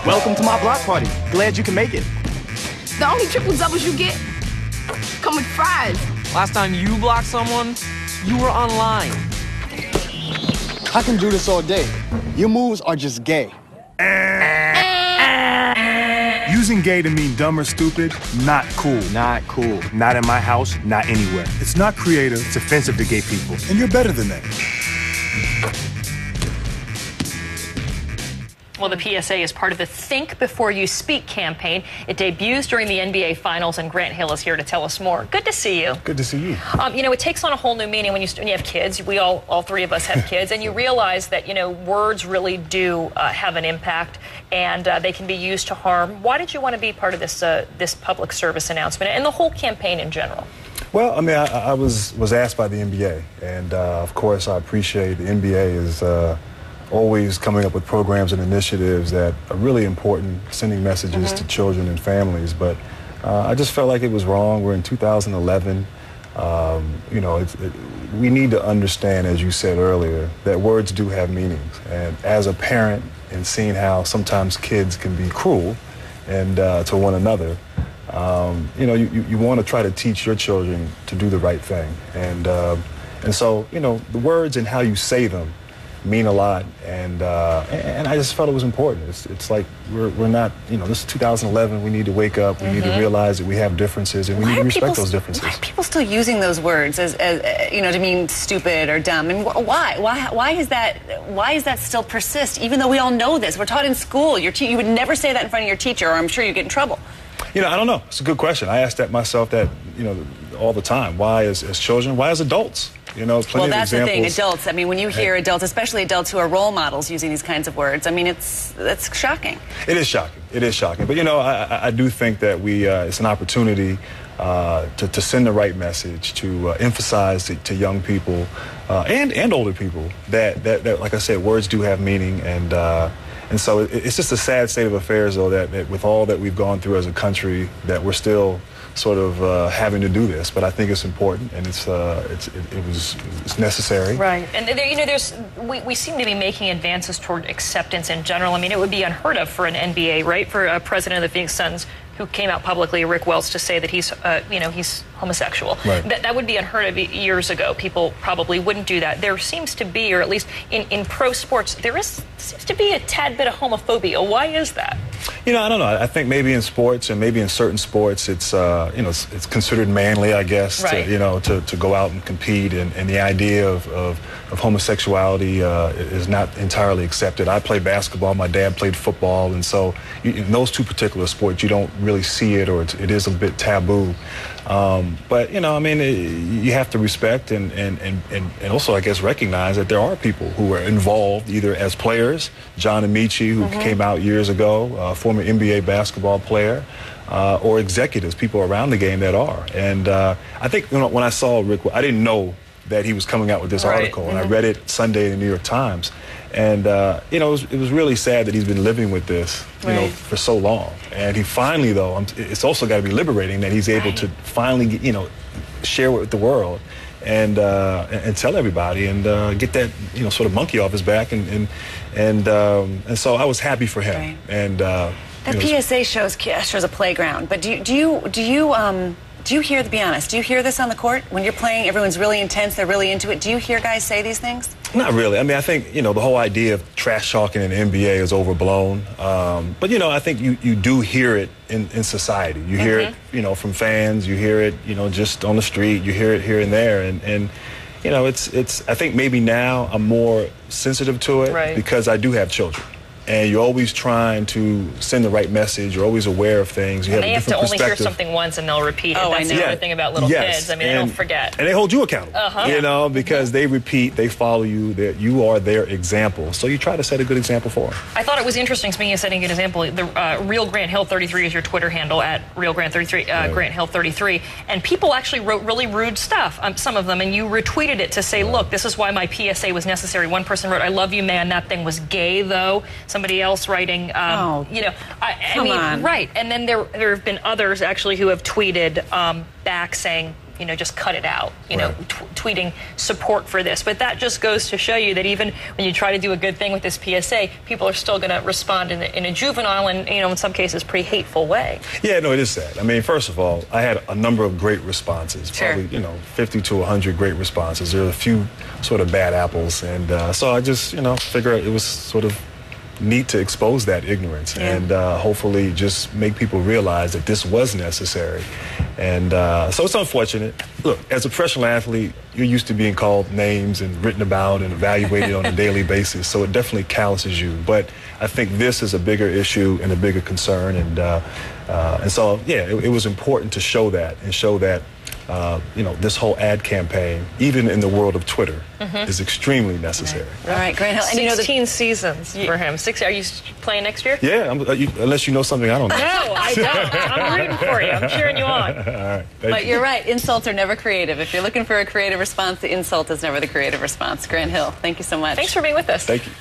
Welcome to my block party. Glad you can make it. The only triple doubles you get come with fries. Last time you blocked someone, you were online. I can do this all day. Your moves are just gay. Using gay to mean dumb or stupid, not cool. Not cool. Not in my house, not anywhere. It's not creative, it's offensive to gay people. And you're better than that. Well, the PSA is part of the Think Before You Speak campaign. It debuts during the NBA Finals, and Grant Hill is here to tell us more. Good to see you. Good to see you. You know, it takes on a whole new meaning when you have kids. We all three of us have kids, and you realize that, you know, words really do have an impact, and they can be used to harm. Why did you want to be part of this this public service announcement and the whole campaign in general? Well, I mean, I was asked by the NBA, and of course, I appreciate the NBA is always coming up with programs and initiatives that are really important, sending messages to children and families. But I just felt like it was wrong. We're in 2011. You know, we need to understand, as you said earlier, that words do have meanings. And as a parent, and seeing how sometimes kids can be cruel and to one another, you know, you want to try to teach your children to do the right thing. And so, you know, the words and how you say them mean a lot, and I just felt it was important. It's like we're not, you know, this is 2011. We need to wake up. We need to realize that we have differences, and we need to respect those differences. Why are people still using those words as you know, to mean stupid or dumb? And why is that still persist? Even though we all know this, we're taught in school. You would never say that in front of your teacher, or I'm sure you get in trouble. You know, I don't know. It's a good question. I ask that myself, that, you know, all the time. Why as children? Why as adults? You know, plenty of examples. Well, that's the thing. Adults. I mean, when you hear adults, especially adults who are role models, using these kinds of words, I mean, that's shocking. It is shocking. It is shocking. But, you know, I do think that it's an opportunity to send the right message, to emphasize to young people and older people that, like I said, words do have meaning. And so it's just a sad state of affairs, though, that with all that we've gone through as a country, that we're still sort of having to do this. But I think it's important, and it's necessary. Right. And there, you know, we seem to be making advances toward acceptance in general. I mean, it would be unheard of for an NBA, right, for a president of the Phoenix Suns who came out publicly, Rick Wells, to say that he's, you know, he's homosexual. Right. That would be unheard of years ago. People probably wouldn't do that. There seems to be, or at least in pro sports, seems to be a tad bit of homophobia. Why is that? You know, I don't know. I think maybe in sports, and maybe in certain sports, it's you know, it's considered manly, I guess, right, to, you know, to go out and compete, and the idea of homosexuality is not entirely accepted. I play basketball. My dad played football, and so in those two particular sports, you don't really see it, or it is a bit taboo. But, you know, I mean, you have to respect and also, I guess, recognize that there are people who are involved, either as players, John Amici, who came out years ago, former NBA basketball player, or executives, people around the game that are. And I think, you know, when I saw Rick, I didn't know that he was coming out with this article, and I read it Sunday in the New York Times. And, you know, it was really sad that he's been living with this, you know, for so long. And he finally, though, it's also got to be liberating that he's able to finally, you know, share it with the world and tell everybody and get that, you know, sort of monkey off his back. And so I was happy for him. Right. And that PSA shows a playground. But do you hear, to be honest, do you hear this on the court? When you're playing, everyone's really intense, they're really into it. Do you hear guys say these things? Not really. I mean, I think, you know, the whole idea of trash talking in the NBA is overblown. But, you know, I think you do hear it in society. You hear it, you know, from fans. You hear it, you know, just on the street. You hear it here and there. And you know, it's. I think maybe now I'm more sensitive to it because I do have children. And you're always trying to send the right message. You're always aware of things. You have they have to only hear something once and they'll repeat it. That's the other thing about little kids. I mean, they don't forget. And they hold you accountable, you know, because they repeat, they follow you, that you are their example. So you try to set a good example for them. I thought it was interesting, speaking of setting a good example, the Real Grant Hill 33 is your Twitter handle, at Real Grant 33, Grant Hill 33. And people actually wrote really rude stuff, some of them, and you retweeted it to say, look, this is why my PSA was necessary. One person wrote, I love you, man, that thing was gay, though. Somebody else writing, you know, I mean, right. And then there have been others actually who have tweeted back saying, just cut it out, tweeting support for this. But that just goes to show you that even when you try to do a good thing with this PSA, people are still going to respond in a juvenile and, in some cases, pretty hateful way. Yeah, no, it is sad. I mean, first of all, I had a number of great responses, probably, 50 to 100 great responses. There are a few sort of bad apples. And so I just, figured it was sort of neat to expose that ignorance and hopefully just make people realize that this was necessary. And so it's unfortunate. Look, as a professional athlete, you're used to being called names and written about and evaluated on a daily basis, so it definitely calluses you. But I think this is a bigger issue and a bigger concern, and so, yeah, it was important to show that and show that this whole ad campaign, even in the world of Twitter, is extremely necessary. All right, Grant Hill. And 16 seasons for him. Are you playing next year? Yeah, unless you know something I don't know. No, I don't. I'm rooting for you. I'm cheering you on. All right, but you're right. Insults are never creative. If you're looking for a creative response, the insult is never the creative response. Grant Hill, thank you so much. Thanks for being with us. Thank you.